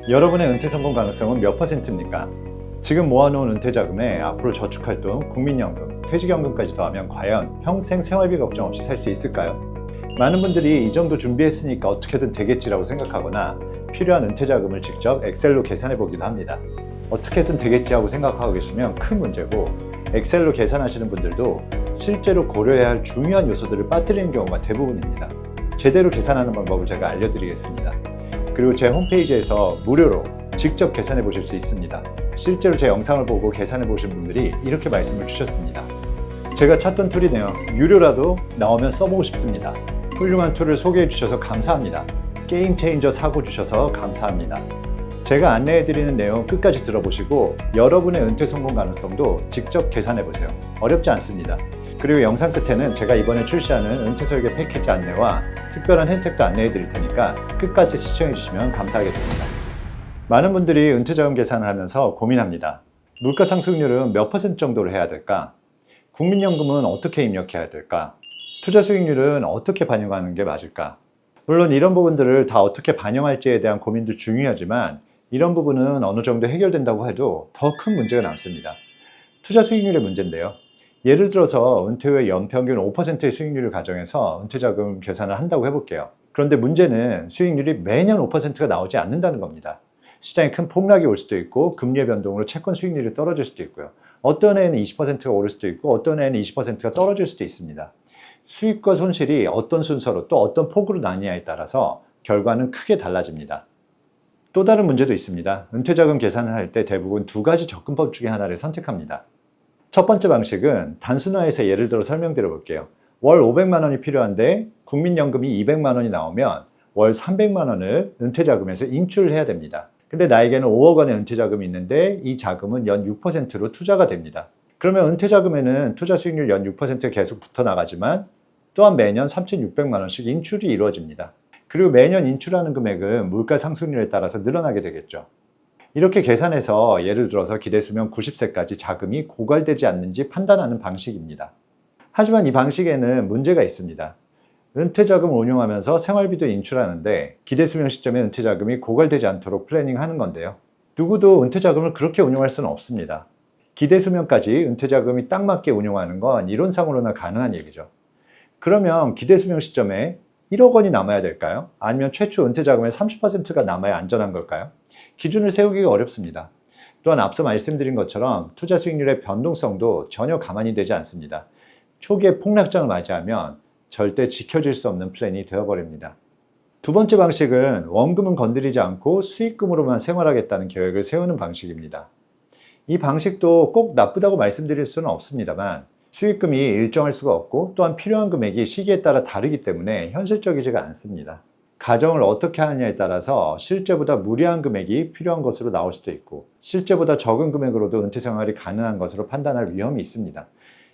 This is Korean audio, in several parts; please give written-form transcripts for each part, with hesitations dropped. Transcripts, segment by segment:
여러분의 은퇴 성공 가능성은 몇 %입니까? 지금 모아놓은 은퇴자금에 앞으로 저축할 돈, 국민연금, 퇴직연금까지 더하면 과연 평생 생활비 걱정 없이 살 수 있을까요? 많은 분들이 이 정도 준비했으니까 어떻게든 되겠지라고 생각하거나 필요한 은퇴자금을 직접 엑셀로 계산해 보기도 합니다. 어떻게든 되겠지 하고 생각하고 계시면 큰 문제고, 엑셀로 계산하시는 분들도 실제로 고려해야 할 중요한 요소들을 빠뜨리는 경우가 대부분입니다. 제대로 계산하는 방법을 제가 알려드리겠습니다. 그리고 제 홈페이지에서 무료로 직접 계산해 보실 수 있습니다. 실제로 제 영상을 보고 계산해 보신 분들이 이렇게 말씀을 주셨습니다. 제가 찾던 툴이네요. 유료라도 나오면 써보고 싶습니다. 훌륭한 툴을 소개해 주셔서 감사합니다. 게임 체인저 사고 주셔서 감사합니다. 제가 안내해 드리는 내용 끝까지 들어보시고 여러분의 은퇴 성공 가능성도 직접 계산해 보세요. 어렵지 않습니다. 그리고 영상 끝에는 제가 이번에 출시하는 은퇴 설계 패키지 안내와 특별한 혜택도 안내해 드릴 테니까 끝까지 시청해 주시면 감사하겠습니다. 많은 분들이 은퇴자금 계산을 하면서 고민합니다. 물가 상승률은 몇 % 정도로 해야 될까? 국민연금은 어떻게 입력해야 될까? 투자 수익률은 어떻게 반영하는 게 맞을까? 물론 이런 부분들을 다 어떻게 반영할지에 대한 고민도 중요하지만 이런 부분은 어느 정도 해결된다고 해도 더 큰 문제가 남습니다. 투자 수익률의 문제인데요. 예를 들어서 은퇴 후에 연평균 5%의 수익률을 가정해서 은퇴자금 계산을 한다고 해볼게요. 그런데 문제는 수익률이 매년 5%가 나오지 않는다는 겁니다. 시장에 큰 폭락이 올 수도 있고 금리의 변동으로 채권 수익률이 떨어질 수도 있고요. 어떤 해에는 20%가 오를 수도 있고 어떤 해에는 20%가 떨어질 수도 있습니다. 수익과 손실이 어떤 순서로 또 어떤 폭으로 나뉘냐에 따라서 결과는 크게 달라집니다. 또 다른 문제도 있습니다. 은퇴자금 계산을 할 때 대부분 두 가지 접근법 중에 하나를 선택합니다. 첫 번째 방식은 단순화해서 예를 들어 설명드려 볼게요. 월 500만 원이 필요한데 국민연금이 200만 원이 나오면 월 300만 원을 은퇴자금에서 인출을 해야 됩니다. 근데 나에게는 5억 원의 은퇴자금이 있는데 이 자금은 연 6%로 투자가 됩니다. 그러면 은퇴자금에는 투자 수익률 연 6%가 계속 붙어 나가지만 또한 매년 3,600만 원씩 인출이 이루어집니다. 그리고 매년 인출하는 금액은 물가 상승률에 따라서 늘어나게 되겠죠. 이렇게 계산해서 예를 들어서 기대수명 90세까지 자금이 고갈되지 않는지 판단하는 방식입니다. 하지만 이 방식에는 문제가 있습니다. 은퇴자금을 운용하면서 생활비도 인출하는데 기대수명 시점에 은퇴자금이 고갈되지 않도록 플래닝하는 건데요. 누구도 은퇴자금을 그렇게 운용할 수는 없습니다. 기대수명까지 은퇴자금이 딱 맞게 운용하는 건 이론상으로나 가능한 얘기죠. 그러면 기대수명 시점에 1억 원이 남아야 될까요? 아니면 최초 은퇴자금의 30%가 남아야 안전한 걸까요? 기준을 세우기가 어렵습니다. 또한 앞서 말씀드린 것처럼 투자 수익률의 변동성도 전혀 가만히 되지 않습니다. 초기에 폭락장을 맞이하면 절대 지켜질 수 없는 플랜이 되어버립니다. 두 번째 방식은 원금은 건드리지 않고 수익금으로만 생활하겠다는 계획을 세우는 방식입니다. 이 방식도 꼭 나쁘다고 말씀드릴 수는 없습니다만 수익금이 일정할 수가 없고 또한 필요한 금액이 시기에 따라 다르기 때문에 현실적이지가 않습니다. 가정을 어떻게 하느냐에 따라서 실제보다 무리한 금액이 필요한 것으로 나올 수도 있고 실제보다 적은 금액으로도 은퇴 생활이 가능한 것으로 판단할 위험이 있습니다.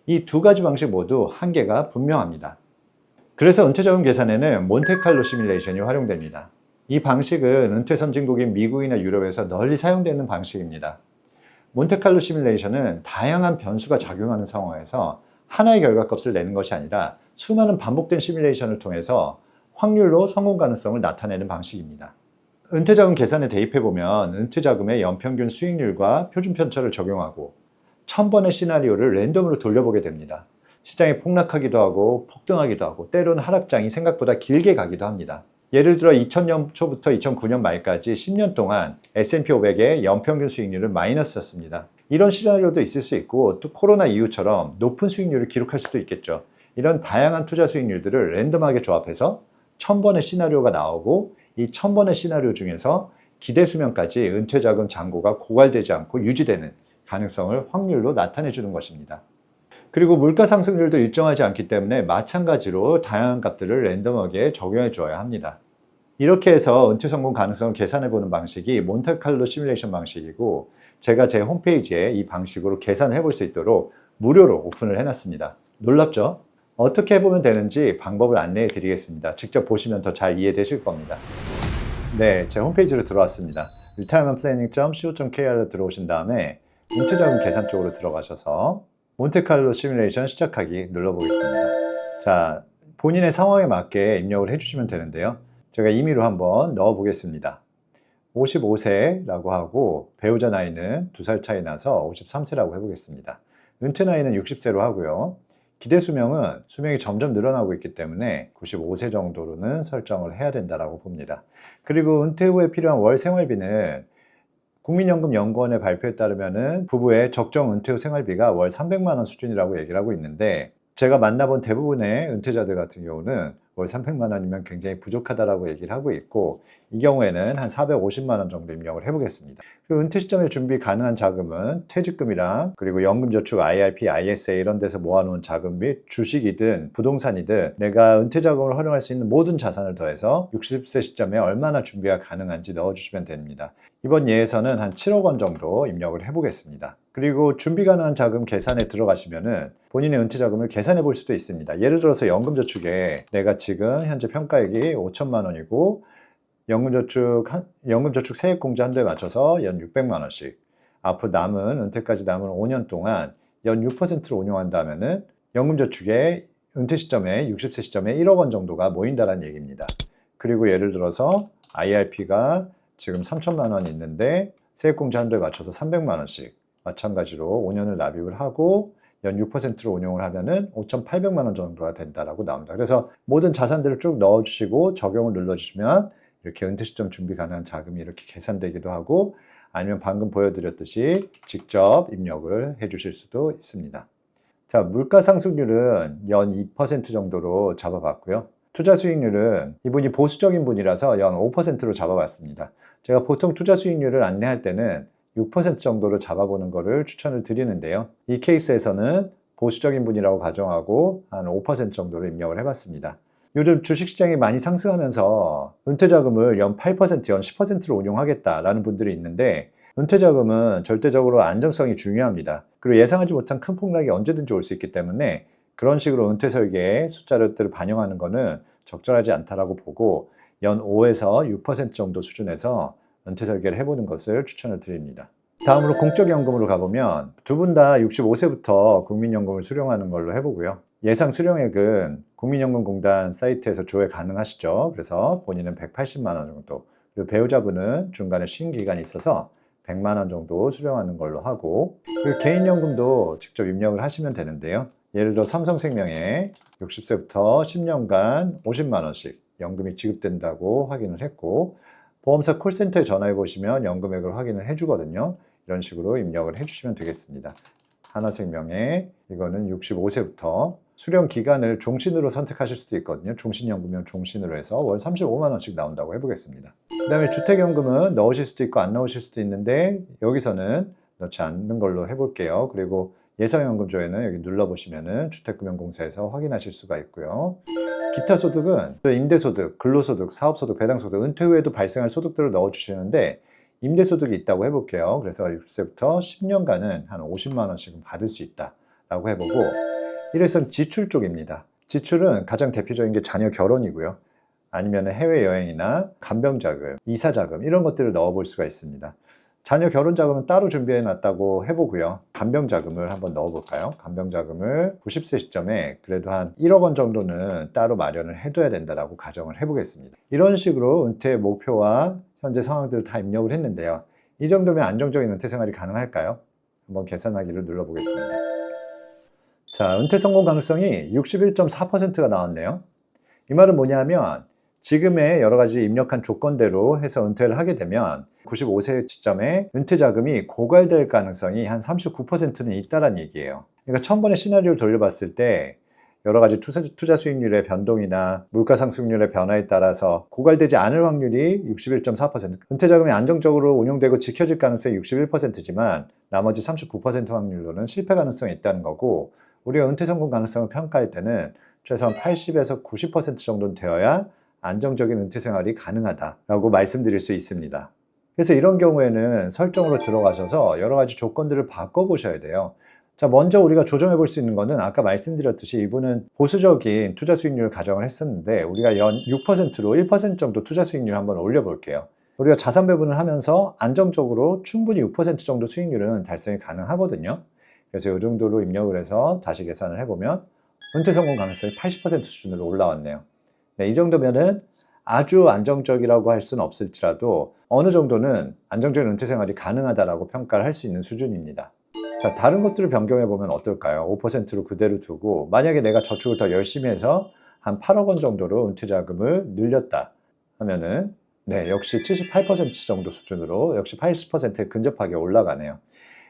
이 두 가지 방식 모두 한계가 분명합니다. 그래서 은퇴자금 계산에는 몬테칼로 시뮬레이션이 활용됩니다. 이 방식은 은퇴 선진국인 미국이나 유럽에서 널리 사용되는 방식입니다. 몬테칼로 시뮬레이션은 다양한 변수가 작용하는 상황에서 하나의 결과값을 내는 것이 아니라 수많은 반복된 시뮬레이션을 통해서 확률로 성공 가능성을 나타내는 방식입니다. 은퇴자금 계산에 대입해보면 은퇴자금의 연평균 수익률과 표준 편차를 적용하고 1000번의 시나리오를 랜덤으로 돌려보게 됩니다. 시장이 폭락하기도 하고 폭등하기도 하고 때로는 하락장이 생각보다 길게 가기도 합니다. 예를 들어 2000년 초부터 2009년 말까지 10년 동안 S&P 500의 연평균 수익률은 마이너스였습니다. 이런 시나리오도 있을 수 있고 또 코로나 이후처럼 높은 수익률을 기록할 수도 있겠죠. 이런 다양한 투자 수익률들을 랜덤하게 조합해서 1000번의 시나리오가 나오고 이 1000번의 시나리오 중에서 기대수명까지 은퇴자금 잔고가 고갈되지 않고 유지되는 가능성을 확률로 나타내 주는 것입니다. 그리고 물가 상승률도 일정하지 않기 때문에 마찬가지로 다양한 값들을 랜덤하게 적용해 줘야 합니다. 이렇게 해서 은퇴 성공 가능성을 계산해 보는 방식이 몬테칼로 시뮬레이션 방식이고 제가 제 홈페이지에 이 방식으로 계산을 해볼 수 있도록 무료로 오픈을 해놨습니다. 놀랍죠? 어떻게 해보면 되는지 방법을 안내해 드리겠습니다. 직접 보시면 더 잘 이해되실 겁니다. 네, 제 홈페이지로 들어왔습니다. retirementplanning.co.kr로 들어오신 다음에 은퇴자금 계산 쪽으로 들어가셔서 몬테칼로 시뮬레이션 시작하기 눌러보겠습니다. 자, 본인의 상황에 맞게 입력을 해주시면 되는데요. 제가 임의로 한번 넣어보겠습니다. 55세라고 하고 배우자 나이는 2살 차이 나서 53세라고 해보겠습니다. 은퇴 나이는 60세로 하고요. 기대 수명이 점점 늘어나고 있기 때문에 95세 정도로는 설정을 해야 된다고 봅니다. 그리고 은퇴 후에 필요한 월 생활비는 국민연금연구원의 발표에 따르면 부부의 적정 은퇴 후 생활비가 월 300만 원 수준이라고 얘기를 하고 있는데, 제가 만나본 대부분의 은퇴자들 같은 경우는 월 300만 원이면 굉장히 부족하다라고 얘기를 하고 있고, 이 경우에는 한 450만 원 정도 입력을 해보겠습니다. 그리고 은퇴 시점에 준비 가능한 자금은 퇴직금이랑 그리고 연금저축, IRP, ISA 이런 데서 모아놓은 자금 및 주식이든 부동산이든 내가 은퇴 자금을 활용할 수 있는 모든 자산을 더해서 60세 시점에 얼마나 준비가 가능한지 넣어주시면 됩니다. 이번 예에서는 한 7억 원 정도 입력을 해보겠습니다. 그리고 준비 가능한 자금 계산에 들어가시면은 본인의 은퇴 자금을 계산해 볼 수도 있습니다. 예를 들어서 연금저축에 내가 지금 현재 평가액이 5천만 원이고 연금저축 세액공제 한도에 맞춰서 연 600만 원씩, 앞으로 은퇴까지 남은 5년 동안 연 6%로 운용한다면은 연금저축의 은퇴 시점에 60세 시점에 1억 원 정도가 모인다는 얘기입니다. 그리고 예를 들어서 IRP가 지금 3천만 원 있는데 세액공제 한도에 맞춰서 300만 원씩 마찬가지로 5년을 납입을 하고 연 6%로 운용을 하면은 5,800만 원 정도가 된다라고 나옵니다. 그래서 모든 자산들을 쭉 넣어주시고 적용을 눌러주시면 이렇게 은퇴 시점 준비 가능한 자금이 이렇게 계산되기도 하고, 아니면 방금 보여드렸듯이 직접 입력을 해주실 수도 있습니다. 자, 물가 상승률은 연 2% 정도로 잡아봤고요. 투자 수익률은 이분이 보수적인 분이라서 연 5%로 잡아봤습니다. 제가 보통 투자 수익률을 안내할 때는 6% 정도로 잡아보는 것을 추천을 드리는데요. 이 케이스에서는 보수적인 분이라고 가정하고 한 5% 정도로 입력을 해봤습니다. 요즘 주식시장이 많이 상승하면서 은퇴자금을 연 8%, 연 10%로 운용하겠다라는 분들이 있는데, 은퇴자금은 절대적으로 안정성이 중요합니다. 그리고 예상하지 못한 큰 폭락이 언제든지 올 수 있기 때문에 그런 식으로 은퇴 설계의 숫자를 반영하는 것은 적절하지 않다라고 보고 연 5에서 6% 정도 수준에서 은퇴 설계를 해보는 것을 추천을 드립니다. 다음으로 공적연금으로 가보면 두 분 다 65세부터 국민연금을 수령하는 걸로 해보고요. 예상 수령액은 국민연금공단 사이트에서 조회 가능하시죠. 그래서 본인은 180만 원 정도, 그리고 배우자분은 중간에 쉰 기간이 있어서 100만 원 정도 수령하는 걸로 하고, 그리고 개인연금도 직접 입력을 하시면 되는데요. 예를 들어 삼성생명에 60세부터 10년간 50만 원씩 연금이 지급된다고 확인을 했고, 보험사 콜센터에 전화해 보시면 연금액을 확인을 해주거든요. 이런 식으로 입력을 해주시면 되겠습니다. 하나생명에 이거는 65세부터 수령 기간을 종신으로 선택하실 수도 있거든요. 종신연금이면 종신으로 해서 월 35만 원씩 나온다고 해보겠습니다. 그 다음에 주택연금은 넣으실 수도 있고 안 넣으실 수도 있는데 여기서는 넣지 않는 걸로 해볼게요. 그리고 예상연금 조회는 여기 눌러보시면은 주택금융공사에서 확인하실 수가 있고요. 기타 소득은 임대소득, 근로소득, 사업소득, 배당소득, 은퇴 후에도 발생할 소득들을 넣어주시는데 임대소득이 있다고 해볼게요. 그래서 60세부터 10년간은 한 50만 원씩은 받을 수 있다라고 해보고, 이래서 지출 쪽입니다. 지출은 가장 대표적인 게 자녀 결혼이고요. 아니면 해외여행이나 간병자금, 이사자금 이런 것들을 넣어볼 수가 있습니다. 자녀 결혼 자금은 따로 준비해 놨다고 해보고요. 간병자금을 한번 넣어볼까요? 간병자금을 90세 시점에 그래도 한 1억 원 정도는 따로 마련을 해둬야 된다라고 가정을 해보겠습니다. 이런 식으로 은퇴 목표와 현재 상황들을 다 입력을 했는데요. 이 정도면 안정적인 은퇴 생활이 가능할까요? 한번 계산하기를 눌러보겠습니다. 자, 은퇴 성공 가능성이 61.4%가 나왔네요. 이 말은 뭐냐면 지금의 여러 가지 입력한 조건대로 해서 은퇴를 하게 되면 95세 시점에 은퇴 자금이 고갈될 가능성이 한 39%는 있다는 얘기예요. 그러니까 1000번의 시나리오를 돌려봤을 때 여러 가지 투자 수익률의 변동이나 물가 상승률의 변화에 따라서 고갈되지 않을 확률이 61.4%, 은퇴 자금이 안정적으로 운용되고 지켜질 가능성이 61%지만 나머지 39% 확률로는 실패 가능성이 있다는 거고, 우리가 은퇴 성공 가능성을 평가할 때는 최소한 80에서 90% 정도는 되어야 안정적인 은퇴 생활이 가능하다라고 말씀드릴 수 있습니다. 그래서 이런 경우에는 설정으로 들어가셔서 여러 가지 조건들을 바꿔보셔야 돼요. 자, 먼저 우리가 조정해 볼 수 있는 거는 아까 말씀드렸듯이 이분은 보수적인 투자 수익률을 가정을 했었는데 우리가 연 6%로 1% 정도 투자 수익률을 한번 올려볼게요. 우리가 자산 배분을 하면서 안정적으로 충분히 6% 정도 수익률은 달성이 가능하거든요. 그래서 이 정도로 입력을 해서 다시 계산을 해보면 은퇴 성공 가능성이 80% 수준으로 올라왔네요. 네, 이 정도면은 아주 안정적이라고 할 수는 없을지라도 어느 정도는 안정적인 은퇴 생활이 가능하다라고 평가를 할 수 있는 수준입니다. 자, 다른 것들을 변경해 보면 어떨까요? 5%로 그대로 두고 만약에 내가 저축을 더 열심히 해서 한 8억 원 정도로 은퇴 자금을 늘렸다 하면은 네, 역시 78% 정도 수준으로 역시 80%에 근접하게 올라가네요.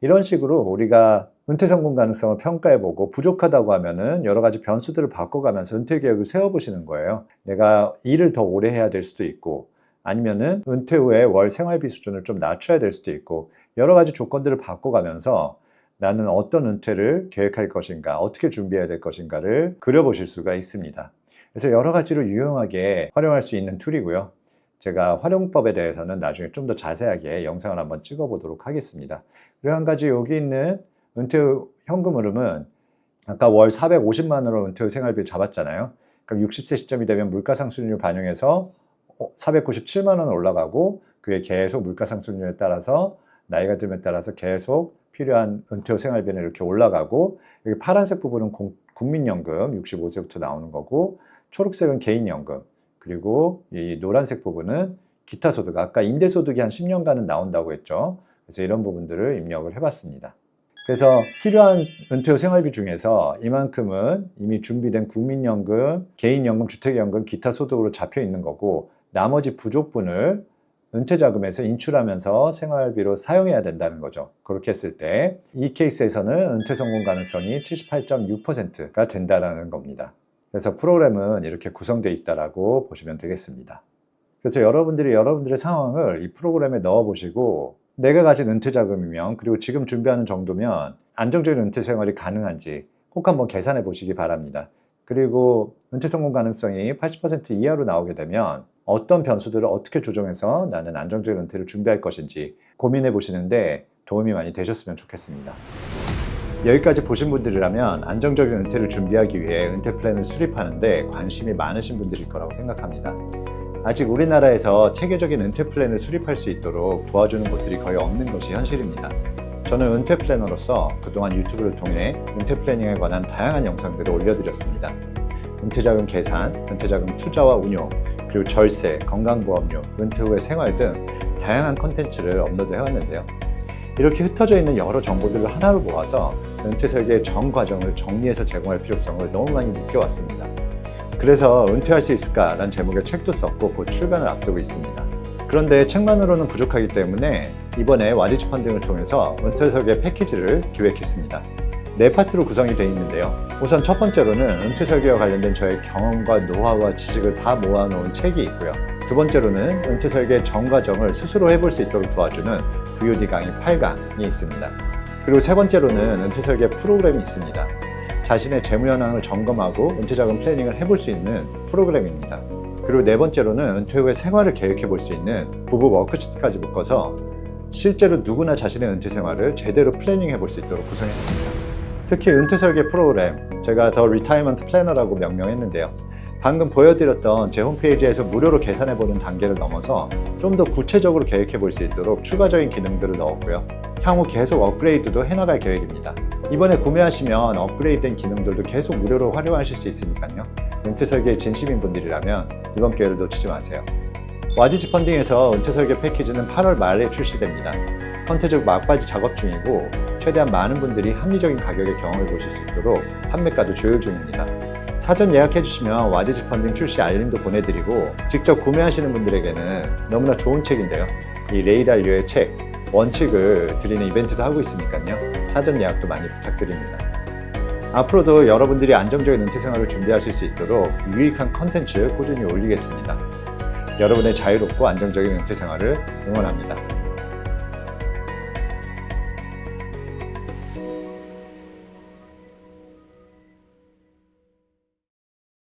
이런 식으로 우리가 은퇴 성공 가능성을 평가해보고 부족하다고 하면은 여러 가지 변수들을 바꿔가면서 은퇴 계획을 세워보시는 거예요. 내가 일을 더 오래 해야 될 수도 있고 아니면은 은퇴 후에 월 생활비 수준을 좀 낮춰야 될 수도 있고 여러 가지 조건들을 바꿔가면서 나는 어떤 은퇴를 계획할 것인가, 어떻게 준비해야 될 것인가를 그려보실 수가 있습니다. 그래서 여러 가지로 유용하게 활용할 수 있는 툴이고요. 제가 활용법에 대해서는 나중에 좀 더 자세하게 영상을 한번 찍어보도록 하겠습니다. 그리고 한 가지 여기 있는 은퇴 후 현금 흐름은 아까 월 450만 원으로 은퇴 후 생활비를 잡았잖아요. 그럼 60세 시점이 되면 물가상승률 반영해서 497만 원 올라가고 그게 계속 물가상승률에 따라서 나이가 들면 따라서 계속 필요한 은퇴 후 생활비는 이렇게 올라가고 여기 파란색 부분은 국민연금 65세부터 나오는 거고 초록색은 개인연금 그리고 이 노란색 부분은 기타 소득, 아까 임대소득이 한 10년간은 나온다고 했죠. 그래서 이런 부분들을 입력을 해봤습니다. 그래서 필요한 은퇴 후 생활비 중에서 이만큼은 이미 준비된 국민연금, 개인연금, 주택연금, 기타 소득으로 잡혀 있는 거고 나머지 부족분을 은퇴자금에서 인출하면서 생활비로 사용해야 된다는 거죠. 그렇게 했을 때 이 케이스에서는 은퇴 성공 가능성이 78.6%가 된다는 겁니다. 그래서 프로그램은 이렇게 구성되어 있다고 보시면 되겠습니다. 그래서 여러분들이 여러분들의 상황을 이 프로그램에 넣어보시고 내가 가진 은퇴 자금이면 그리고 지금 준비하는 정도면 안정적인 은퇴 생활이 가능한지 꼭 한번 계산해 보시기 바랍니다. 그리고 은퇴 성공 가능성이 80% 이하로 나오게 되면 어떤 변수들을 어떻게 조정해서 나는 안정적인 은퇴를 준비할 것인지 고민해 보시는데 도움이 많이 되셨으면 좋겠습니다. 여기까지 보신 분들이라면 안정적인 은퇴를 준비하기 위해 은퇴 플랜을 수립하는데 관심이 많으신 분들일 거라고 생각합니다. 아직 우리나라에서 체계적인 은퇴 플랜을 수립할 수 있도록 도와주는 곳들이 거의 없는 것이 현실입니다. 저는 은퇴 플래너로서 그동안 유튜브를 통해 은퇴 플래닝에 관한 다양한 영상들을 올려드렸습니다. 은퇴자금 계산, 은퇴자금 투자와 운용, 그리고 절세, 건강보험료, 은퇴 후의 생활 등 다양한 콘텐츠를 업로드해왔는데요. 이렇게 흩어져 있는 여러 정보들을 하나로 모아서 은퇴 설계의 전 과정을 정리해서 제공할 필요성을 너무 많이 느껴왔습니다. 그래서 은퇴할 수 있을까라는 제목의 책도 썼고 곧 출간을 앞두고 있습니다. 그런데 책만으로는 부족하기 때문에 이번에 와디즈 펀딩을 통해서 은퇴 설계 패키지를 기획했습니다. 4파트로 구성이 되어 있는데요. 우선 첫 번째로는 은퇴 설계와 관련된 저의 경험과 노하우와 지식을 다 모아놓은 책이 있고요. 두 번째로는 은퇴 설계의 전 과정을 스스로 해볼 수 있도록 도와주는 VOD 강의 8강이 있습니다. 그리고 세 번째로는 은퇴 설계 프로그램이 있습니다. 자신의 재무 현황을 점검하고 은퇴자금 플래닝을 해볼 수 있는 프로그램입니다. 그리고 네 번째로는 은퇴 후의 생활을 계획해 볼 수 있는 부부 워크시트까지 묶어서 실제로 누구나 자신의 은퇴 생활을 제대로 플래닝해 볼 수 있도록 구성했습니다. 특히 은퇴 설계 프로그램, 제가 더 리타이먼트 플래너라고 명명했는데요. 방금 보여드렸던 제 홈페이지에서 무료로 계산해보는 단계를 넘어서 좀 더 구체적으로 계획해볼 수 있도록 추가적인 기능들을 넣었고요. 향후 계속 업그레이드도 해나갈 계획입니다. 이번에 구매하시면 업그레이드된 기능들도 계속 무료로 활용하실 수 있으니까요. 은퇴 설계에 진심인 분들이라면 이번 기회를 놓치지 마세요. 와디즈 펀딩에서 은퇴 설계 패키지는 8월 말에 출시됩니다. 선택적 막바지 작업 중이고 최대한 많은 분들이 합리적인 가격에 경험해 보실 수 있도록 판매가도 조율 중입니다. 사전 예약해 주시면 와디즈 펀딩 출시 알림도 보내드리고 직접 구매하시는 분들에게는 너무나 좋은 책인데요. 이 레이 달리오의 책 원칙을 드리는 이벤트도 하고 있으니까요. 사전 예약도 많이 부탁드립니다. 앞으로도 여러분들이 안정적인 은퇴 생활을 준비하실 수 있도록 유익한 컨텐츠 꾸준히 올리겠습니다. 여러분의 자유롭고 안정적인 은퇴 생활을 응원합니다.